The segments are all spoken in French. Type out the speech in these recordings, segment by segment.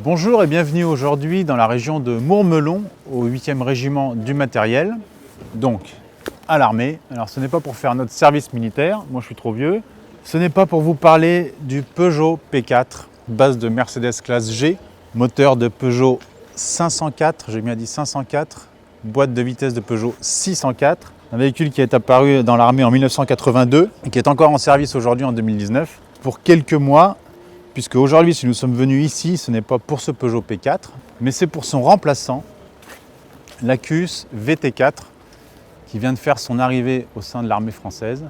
Bonjour et bienvenue aujourd'hui dans la région de Mourmelon, au 8e régiment du matériel, donc à l'armée. Alors ce n'est pas pour faire notre service militaire, moi je suis trop vieux. Ce n'est pas pour vous parler du Peugeot P4, base de Mercedes classe G, moteur de Peugeot 504, j'ai bien dit 504, boîte de vitesse de Peugeot 604, un véhicule qui est apparu dans l'armée en 1982 et qui est encore en service aujourd'hui en 2019 pour quelques mois. Puisque aujourd'hui, si nous sommes venus ici, ce n'est pas pour ce Peugeot P4, mais c'est pour son remplaçant, l'Acus VT4, qui vient de faire son arrivée au sein de l'armée française.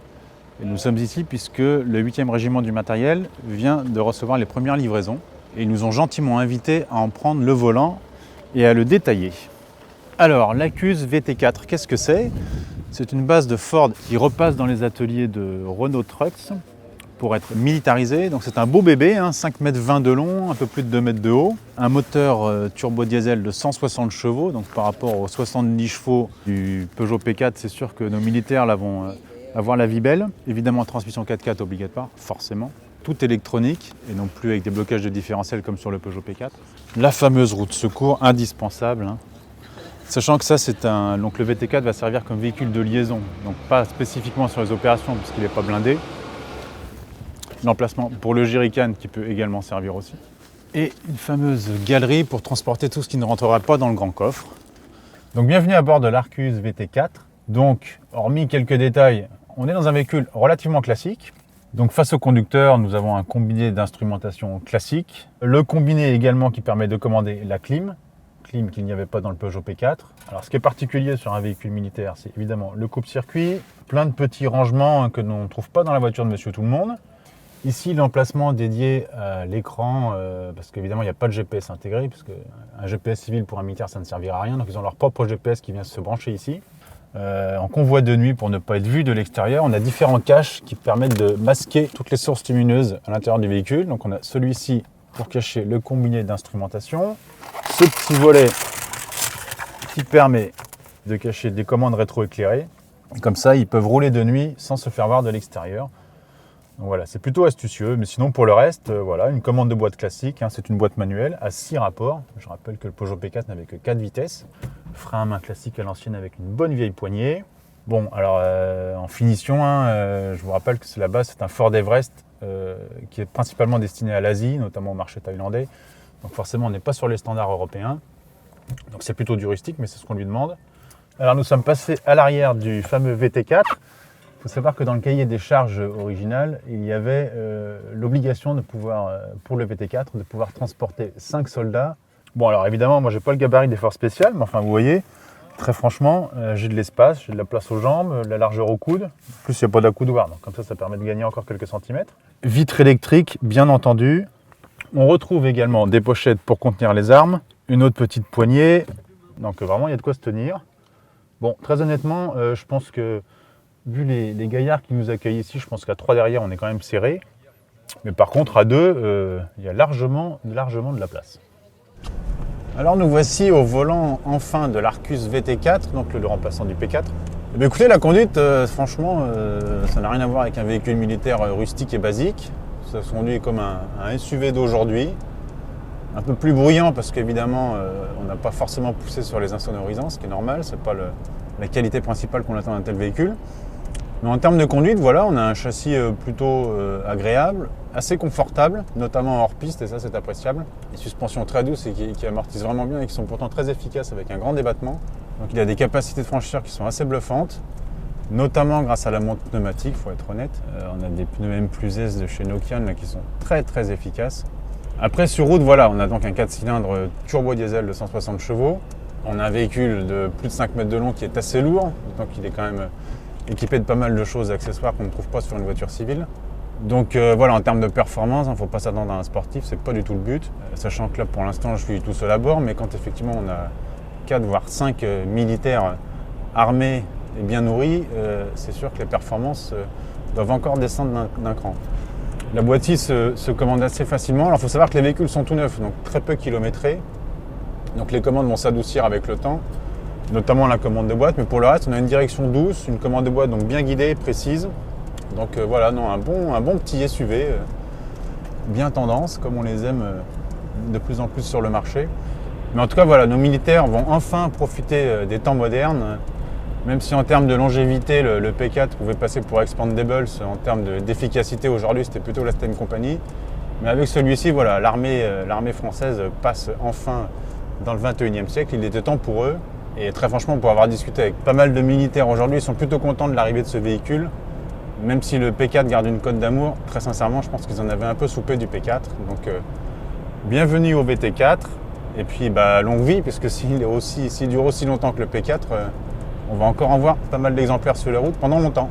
Et nous sommes ici puisque le 8e régiment du matériel vient de recevoir les premières livraisons. Et ils nous ont gentiment invités à en prendre le volant et à le détailler. Alors, l'Acus VT4, qu'est-ce que c'est? C'est une base de Ford qui repasse dans les ateliers de Renault Trucks, pour être militarisé. Donc c'est un beau bébé, 5,20 m de long, un peu plus de 2 m de haut. Un moteur turbo diesel de 160 chevaux, donc par rapport aux 70 chevaux du Peugeot P4, c'est sûr que nos militaires là vont avoir la vie belle. Évidemment, transmission 4x4 obligatoire, forcément. Tout électronique et non plus avec des blocages de différentiel comme sur le Peugeot P4. La fameuse roue de secours, indispensable. Sachant que ça, donc le VT4 va servir comme véhicule de liaison, donc pas spécifiquement sur les opérations puisqu'il n'est pas blindé. L'emplacement pour le jerrycan qui peut également servir aussi. Et une fameuse galerie pour transporter tout ce qui ne rentrera pas dans le grand coffre. Donc bienvenue à bord de l'Arcus VT4. Donc, hormis quelques détails, on est dans un véhicule relativement classique. Donc face au conducteur, nous avons un combiné d'instrumentation classique. Le combiné également qui permet de commander la clim qu'il n'y avait pas dans le Peugeot P4. Alors ce qui est particulier sur un véhicule militaire, c'est évidemment le coupe-circuit, plein de petits rangements que l'on ne trouve pas dans la voiture de Monsieur Tout-le-Monde. Ici, l'emplacement dédié à l'écran, parce qu'évidemment, il n'y a pas de GPS intégré, puisque un GPS civil pour un militaire, ça ne servira à rien. Donc, ils ont leur propre GPS qui vient se brancher ici. En convoi de nuit, pour ne pas être vu de l'extérieur, on a différents caches qui permettent de masquer toutes les sources lumineuses à l'intérieur du véhicule. Donc, on a celui-ci pour cacher le combiné d'instrumentation. Ce petit volet qui permet de cacher des commandes rétroéclairées. Comme ça, ils peuvent rouler de nuit sans se faire voir de l'extérieur. Donc voilà, c'est plutôt astucieux, mais sinon pour le reste, voilà, une commande de boîte classique, c'est une boîte manuelle à 6 rapports. Je rappelle que le Peugeot P4 n'avait que 4 vitesses. Frein à main classique à l'ancienne avec une bonne vieille poignée. Bon, alors en finition, je vous rappelle que c'est la base, c'est un Ford Everest qui est principalement destiné à l'Asie, notamment au marché thaïlandais. Donc forcément, on n'est pas sur les standards européens. Donc c'est plutôt du rustique, mais c'est ce qu'on lui demande. Alors nous sommes passés à l'arrière du fameux VT4. Il faut savoir que dans le cahier des charges original, il y avait l'obligation de pouvoir, pour le VT4, de pouvoir transporter 5 soldats. Bon, alors évidemment, moi j'ai pas le gabarit des forces spéciales, mais enfin vous voyez, très franchement, j'ai de l'espace, j'ai de la place aux jambes, de la largeur au coude. En plus, il n'y a pas d'accoudoir, donc comme ça permet de gagner encore quelques centimètres. Vitre électrique, bien entendu. On retrouve également des pochettes pour contenir les armes, une autre petite poignée. Donc vraiment, il y a de quoi se tenir. Bon, très honnêtement, je pense que vu les gaillards qui nous accueillent ici, je pense qu'à 3 derrière, on est quand même serré. Mais par contre, à 2, il y a largement de la place. Alors nous voici au volant enfin de l'Arcus VT4, donc le remplaçant du P4. Et bien, écoutez, la conduite, franchement, ça n'a rien à voir avec un véhicule militaire rustique et basique. Ça se conduit comme un SUV d'aujourd'hui. Un peu plus bruyant parce qu'évidemment, on n'a pas forcément poussé sur les insonorisants, ce qui est normal, c'est pas la qualité principale qu'on attend d'un tel véhicule. Mais en termes de conduite, voilà, on a un châssis plutôt agréable, assez confortable, notamment hors piste, et ça c'est appréciable. Des suspensions très douces et qui amortissent vraiment bien et qui sont pourtant très efficaces avec un grand débattement. Donc il y a des capacités de franchisseur qui sont assez bluffantes, notamment grâce à la montre pneumatique, il faut être honnête. On a des pneus M+S de chez Nokian là, qui sont très très efficaces. Après sur route, voilà, on a donc un 4 cylindres turbo diesel de 160 chevaux. On a un véhicule de plus de 5 mètres de long qui est assez lourd, donc il est quand même équipé de pas mal de choses accessoires qu'on ne trouve pas sur une voiture civile. Donc voilà, en termes de performance, il ne faut pas s'attendre à un sportif, c'est pas du tout le but. Sachant que là pour l'instant je suis tout seul à bord, mais quand effectivement on a 4 voire 5 militaires armés et bien nourris, c'est sûr que les performances doivent encore descendre d'un cran. La boîtier se commande assez facilement. Alors il faut savoir que les véhicules sont tout neufs, donc très peu kilométrés. Donc les commandes vont s'adoucir avec le temps, notamment la commande de boîte. Mais pour le reste, on a une direction douce, une commande de boîte donc bien guidée, précise. Donc voilà, non, un bon petit SUV, bien tendance, comme on les aime de plus en plus sur le marché. Mais en tout cas, voilà, nos militaires vont enfin profiter des temps modernes, même si en termes de longévité, le P4 pouvait passer pour expandables, en termes d'efficacité aujourd'hui, c'était plutôt la Steam Company. Mais avec celui-ci, voilà, l'armée française passe enfin dans le 21e siècle. Il était temps pour eux. Et très franchement, pour avoir discuté avec pas mal de militaires aujourd'hui, ils sont plutôt contents de l'arrivée de ce véhicule. Même si le P4 garde une cote d'amour, très sincèrement, je pense qu'ils en avaient un peu soupé du P4. Donc, bienvenue au VT4. Et puis, longue vie, puisque s'il dure aussi longtemps que le P4, on va encore en voir pas mal d'exemplaires sur les routes pendant longtemps.